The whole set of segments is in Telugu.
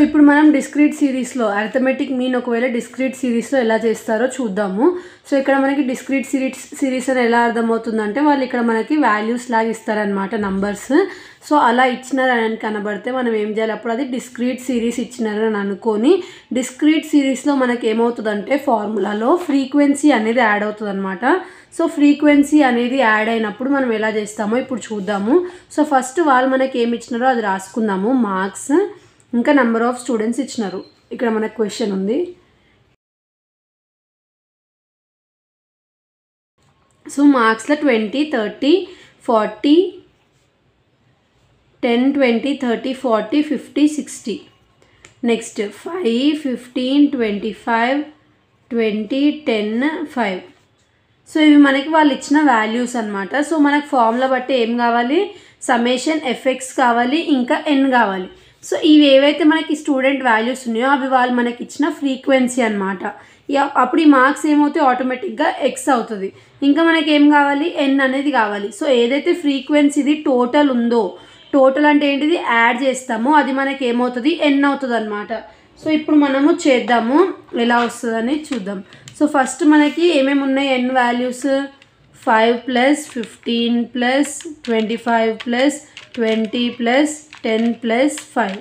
ఇప్పుడు మనం డిస్క్రీట్ సిరీస్లో అర్థమెటిక్ మీన్ ఒకవేళ డిస్క్రీట్ సిరీస్లో ఎలా చేస్తారో చూద్దాము. సో ఇక్కడ మనకి డిస్క్రీట్ సిరీస్ అని ఎలా అర్థమవుతుందంటే వాళ్ళు ఇక్కడ మనకి వాల్యూస్ లాగా ఇస్తారనమాట, నంబర్స్. సో అలా ఇచ్చినారని కనబడితే మనం ఏం చేయాలి, అప్పుడు అది డిస్క్రీట్ సిరీస్ ఇచ్చినారని అనుకొని డిస్క్రీట్ సిరీస్లో మనకి ఏమవుతుందంటే ఫార్ములాలో ఫ్రీక్వెన్సీ అనేది యాడ్ అవుతుంది అనమాట. సో ఫ్రీక్వెన్సీ అనేది యాడ్ అయినప్పుడు మనం ఎలా చేస్తామో ఇప్పుడు చూద్దాము. సో ఫస్ట్ వాళ్ళు మనకి ఏమి ఇచ్చినారో అది రాసుకుందాము. మార్క్స్ ఇంకా నెంబర్ ఆఫ్ స్టూడెంట్స్ ఇచ్చినారు. ఇక్కడ మనకు క్వశ్చన్ ఉంది. సో మార్క్స్లో 20, 30, 40, 10, 20, 30, 40, 50, 60. నెక్స్ట్ 5, 15, 25, 20, 10, 5. సో ఇవి మనకి వాళ్ళు ఇచ్చిన వాల్యూస్ అనమాట. సో మనకు ఫార్ములా బట్టి ఏం కావాలి, సమ్మేషన్ ఎఫ్ఎక్స్ కావాలి, ఇంకా ఎన్ కావాలి. సో ఇవి ఏవైతే మనకి స్టూడెంట్ వాల్యూస్ ఉన్నాయో అవి వాళ్ళు మనకి ఇచ్చిన ఫ్రీక్వెన్సీ అనమాట. అప్పుడు ఈ మార్క్స్ ఏమవుతాయి, ఆటోమేటిక్గా ఎక్స్ అవుతుంది. ఇంకా మనకి ఏం కావాలి, ఎన్ అనేది కావాలి. సో ఏదైతే ఫ్రీక్వెన్సీది టోటల్ ఉందో, టోటల్ అంటే ఏంటిది యాడ్ చేస్తామో అది మనకి ఏమవుతుంది, ఎన్ అవుతుంది అనమాట. సో ఇప్పుడు మనము చేద్దాము, ఎలా వస్తుందని చూద్దాం. సో ఫస్ట్ మనకి ఏమేమి ఉన్నాయి, ఎన్ వాల్యూస్ 5 + 15 + 25 + 20 + 10 + 5.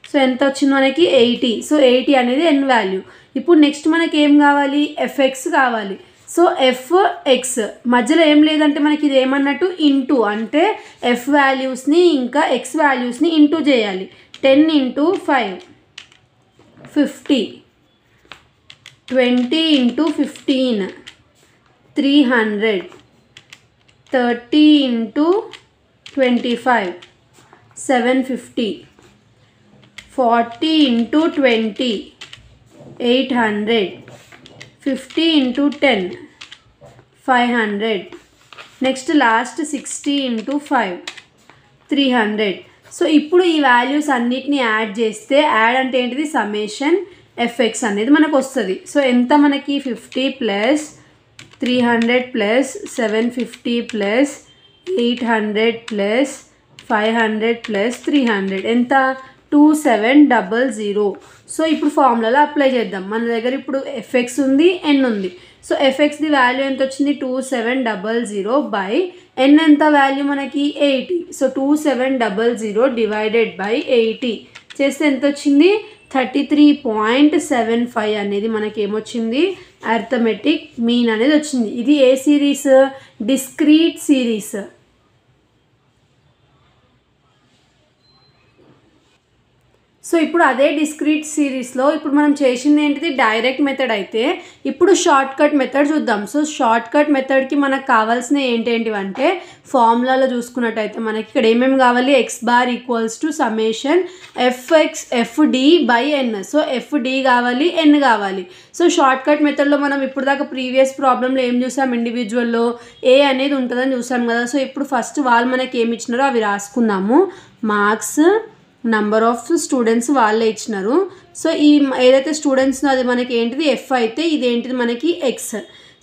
సో ఎంత వచ్చింది మనకి 80. సో 80 అనేది ఎన్ వాల్యూ. ఇప్పుడు నెక్స్ట్ మనకి ఏం కావాలి, ఎఫ్ఎక్స్ కావాలి. సో ఎఫ్ఎక్స్ మధ్యలో ఏం లేదంటే మనకి ఇది ఏమన్నట్టు ఇంటూ, అంటే ఎఫ్ వాల్యూస్ని ఇంకా ఎక్స్ వాల్యూస్ని ఇంటూ చేయాలి. 10 × 5 50, 20 × 15 300, 30 × 25 750, 40 × 20 800, 50 × 10 500. Next last 60 × 5 300. సో ఇప్పుడు ఈ వాల్యూస్ అన్నిటిని యాడ్ చేస్తే, యాడ్ అంటే ఏంటిది, సమ్మేషన్ ఎఫ్ఎక్స్ అనేది మనకు వస్తుంది. సో ఎంత మనకి 50 + 300 + 750 + 800 + 500 + 300 ఎంత, 2700. సో ఇప్పుడు ఫార్ములాలో అప్లై చేద్దాం. మన దగ్గర ఇప్పుడు ఎఫ్ఎక్స్ ఉంది, ఎన్ ఉంది. సో ఎఫ్ఎక్స్ది వాల్యూ ఎంత వచ్చింది, 2700 బై ఎన్ ఎంత వాల్యూ మనకి 80. సో 2700 డివైడెడ్ బై 80 చేస్తే ఎంత వచ్చింది, 33.75 అనేది మనకి ఏమొచ్చింది, అర్థమెటిక్ మీన్ అనేది వచ్చింది. ఇది ఏ సిరీస్, డిస్క్రీట్ సిరీస్. సో ఇప్పుడు అదే డిస్క్రీట్ సిరీస్లో ఇప్పుడు మనం చేసింది ఏంటిది, డైరెక్ట్ మెథడ్ అయితే ఇప్పుడు షార్ట్ కట్ మెథడ్ చూద్దాం. సో షార్ట్ కట్ మెథడ్కి మనకు కావాల్సిన ఏంటంటే ఫార్ములాలో చూసుకున్నట్టయితే మనకి ఇక్కడ ఏమేమి కావాలి, x⁻ summation FD by N. So FD కావాలి, ఎన్ కావాలి. సో షార్ట్ కట్ మెథడ్లో మనం ఇప్పుడు దాకా ప్రీవియస్ ప్రాబ్లంలో ఏం చూసాం, ఇండివిజువల్లో ఏ అనేది ఉంటుందని చూసాం కదా. సో ఇప్పుడు ఫస్ట్ వాళ్ళు మనకి ఏమి ఇచ్చినారో అవి రాసుకుందాము. మార్క్స్, నెంబర్ ఆఫ్ స్టూడెంట్స్ వాళ్ళే ఇచ్చినారు. సో ఈ ఏదైతే స్టూడెంట్స్ అది మనకి ఏంటిది ఎఫ్ అయితే ఇదేంటిది మనకి ఎక్స్.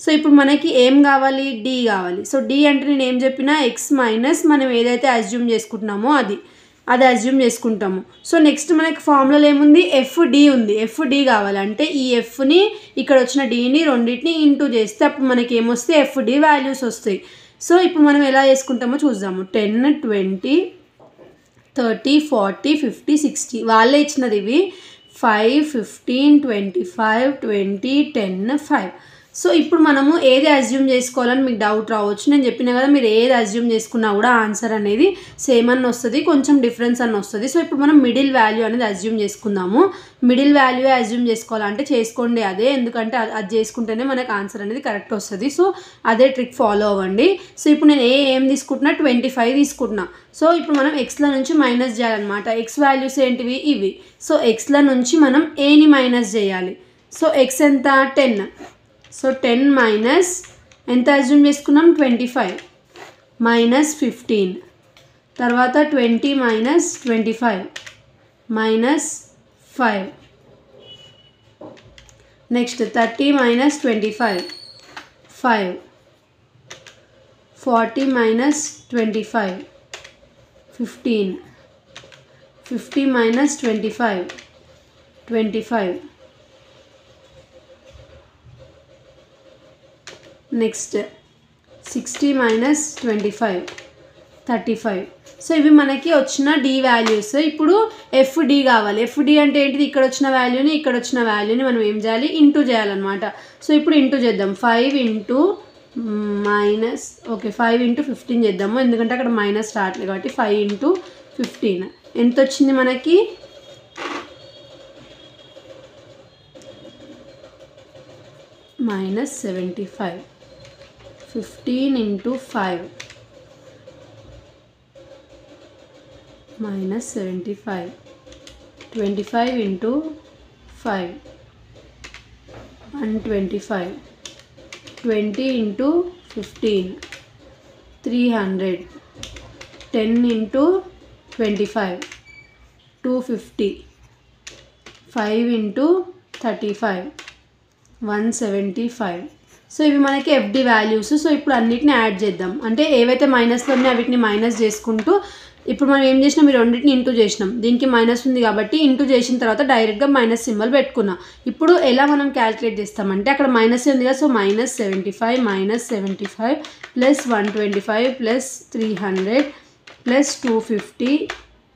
సో ఇప్పుడు మనకి ఏం కావాలి, డి కావాలి. సో డి అంటే నేను ఏం చెప్పినా ఎక్స్ మైనస్ మనం ఏదైతే అజ్యూమ్ చేసుకుంటున్నామో అది అజ్యూమ్ చేసుకుంటాము. సో నెక్స్ట్ మనకి ఫార్ములాలో ఏముంది, ఎఫ్డి ఉంది. ఎఫ్డి కావాలంటే ఈ ఎఫ్ని ఇక్కడ వచ్చిన డిని రెండింటిని ఇంటూ చేస్తే అప్పుడు మనకి ఏమొస్తే ఎఫ్డి వాల్యూస్ వస్తాయి. సో ఇప్పుడు మనం ఎలా చేసుకుంటామో చూద్దాము. 10, 20, 30, 40, 50, 60 వాళ్ళే ఇచ్చినది ఇవి. 5, 15, 25, 20, 10, 5. సో ఇప్పుడు మనము ఏది అజ్యూమ్ చేసుకోవాలని మీకు డౌట్ రావచ్చు. నేను చెప్పిన కదా, మీరు ఏది అజ్యూమ్ చేసుకున్నా కూడా ఆన్సర్ అనేది సేమ్ అని వస్తుంది, కొంచెం డిఫరెన్స్ అని వస్తుంది. సో ఇప్పుడు మనం మిడిల్ వాల్యూ అనేది అజ్యూమ్ చేసుకుందాము. మిడిల్ వాల్యూ అజ్యూమ్ చేసుకోవాలంటే చేసుకోండి అదే, ఎందుకంటే అది చేసుకుంటేనే మనకు ఆన్సర్ అనేది కరెక్ట్ వస్తుంది. సో అదే ట్రిక్ ఫాలో అవ్వండి. సో ఇప్పుడు నేను ఏం తీసుకుంటున్నా, 25 తీసుకుంటున్నా. సో ఇప్పుడు మనం ఎక్స్ల నుంచి మైనస్ చేయాలన్నమాట. ఎక్స్ వాల్యూస్ ఏంటివి ఇవి. సో ఎక్స్ల నుంచి మనం ఏని మైనస్ చేయాలి. సో ఎక్స్ ఎంత, 10. సో 10 మైనస్ ఎంత అజ్యూమ్ చేసుకున్నాం, 25 మైనస్ 15, తర్వాత 20 minus 25 minus 5, next 30 minus 25 5, 40 minus 25 15, 50 minus 25 25. Next 60 minus 25 35. So ఇవి మనకి వచ్చిన డి వాల్యూస్. ఇప్పుడు ఎఫ్డి కావాలి. ఎఫ్డి అంటే ఏంటిది, ఇక్కడ వచ్చిన వాల్యూని మనం ఏం చేయాలి, ఇంటూ చేయాలన్నమాట. సో ఇప్పుడు ఇంటూ చేద్దాం. 5 ఇంటూ మైనస్ 5 ఇంటూ 15 చేద్దాము, ఎందుకంటే అక్కడ మైనస్ రావట్లేదు కాబట్టి. 5 ఇంటూ 15 ఎంత వచ్చింది మనకి, -75. 15 into 5 -75. 25 into 5 125. 20 into 15 300. 10 into 25 250. 5 into 35 175. So ఇవి మనకి ఎఫ్డి వాల్యూస్. సో ఇప్పుడు అన్నిటిని యాడ్ చేద్దాం, అంటే ఏవైతే మైనస్లో ఉన్నాయో వీటిని మైనస్ చేసుకుంటూ. ఇప్పుడు మనం ఏం చేసినాం, ఈ రెండింటిని ఇంటూ చేసినాం, దీనికి మైనస్ ఉంది కాబట్టి ఇంటూ చేసిన తర్వాత డైరెక్ట్గా మైనస్ సింబల్ పెట్టుకున్నాం. ఇప్పుడు ఎలా మనం క్యాల్కులేట్ చేస్తామంటే అక్కడ మైనస్ ఉంది కదా, so -75 plus 125 plus 300 plus 250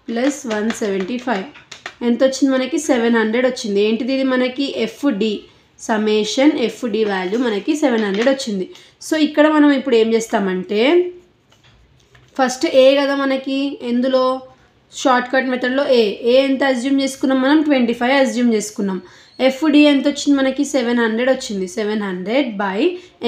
plus 175 ఎంత వచ్చింది మనకి, 700 వచ్చింది. ఏంటిది, ఇది మనకి ఎఫ్డి, సమ్మేషన్ ఎఫ్డి వాల్యూ మనకి 700 వచ్చింది. సో ఇక్కడ మనం ఇప్పుడు ఏం చేస్తామంటే ఫస్ట్ ఏ కదా మనకి, ఎందులో షార్ట్ కట్ మెథడ్లో ఏ ఎంత అజ్యూమ్ చేసుకున్నాం మనం, 25 అజ్యూమ్ చేసుకున్నాం. ఎఫ్డి ఎంత వచ్చింది మనకి, 700 వచ్చింది. 700 బై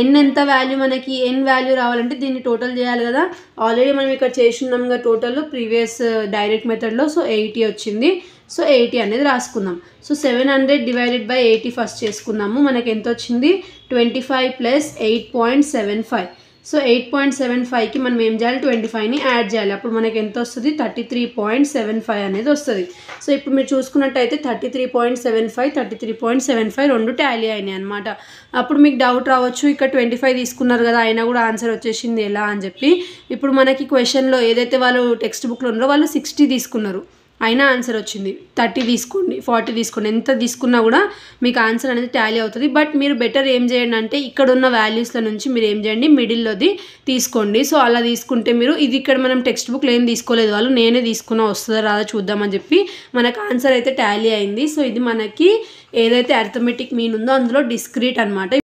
ఎన్ ఎంత వాల్యూ మనకి, ఎన్ వాల్యూ రావాలంటే దీన్ని టోటల్ చేయాలి కదా. ఆల్రెడీ మనం ఇక్కడ చేస్తున్నాం కదా టోటల్ ప్రీవియస్ డైరెక్ట్ మెథడ్లో. సో 80 వచ్చింది. సో 80 అనేది రాసుకుందాం. సో 700 డివైడెడ్ బై 80 ఫస్ట్ చేసుకున్నాము, మనకి ఎంత వచ్చింది, 25 ప్లస్ 8.75. సో 8.75కి మనం ఏం చేయాలి, 25ని యాడ్ చేయాలి. అప్పుడు మనకి ఎంత వస్తుంది, 33.75 అనేది వస్తుంది. సో ఇప్పుడు మీరు చూసుకున్నట్టయితే 33.75 33.75 రెండు టాలీ అయినాయి అనమాట. అప్పుడు మీకు డౌట్ రావచ్చు, ఇక్కడ 25 తీసుకున్నారు కదా అయినా కూడా ఆన్సర్ వచ్చేసింది ఎలా అని చెప్పి. ఇప్పుడు మనకి క్వశ్చన్లో ఏదైతే వాళ్ళు టెక్స్ట్ బుక్లో ఉన్నారో వాళ్ళు 60 తీసుకున్నారు, అయినా ఆన్సర్ వచ్చింది. 30 తీసుకోండి, 40 తీసుకోండి, ఎంత తీసుకున్నా కూడా మీకు ఆన్సర్ అనేది టాలీ అవుతుంది. బట్ మీరు బెటర్ ఏం చేయండి అంటే ఇక్కడ ఉన్న వాల్యూస్ల నుంచి మీరు ఏం చేయండి, మిడిల్లోది తీసుకోండి. సో అలా తీసుకుంటే మీరు, ఇది ఇక్కడ మనం టెక్స్ట్ బుక్లో ఏం తీసుకోలేదు వాళ్ళు, నేనే తీసుకున్నా, వస్తుందా రాదా చూద్దామని చెప్పి మనకు ఆన్సర్ అయితే టాలీ అయింది. సో ఇది మనకి ఏదైతే అర్థమెటిక్ మీన్ ఉందో అందులో డిస్క్రీట్ అనమాట.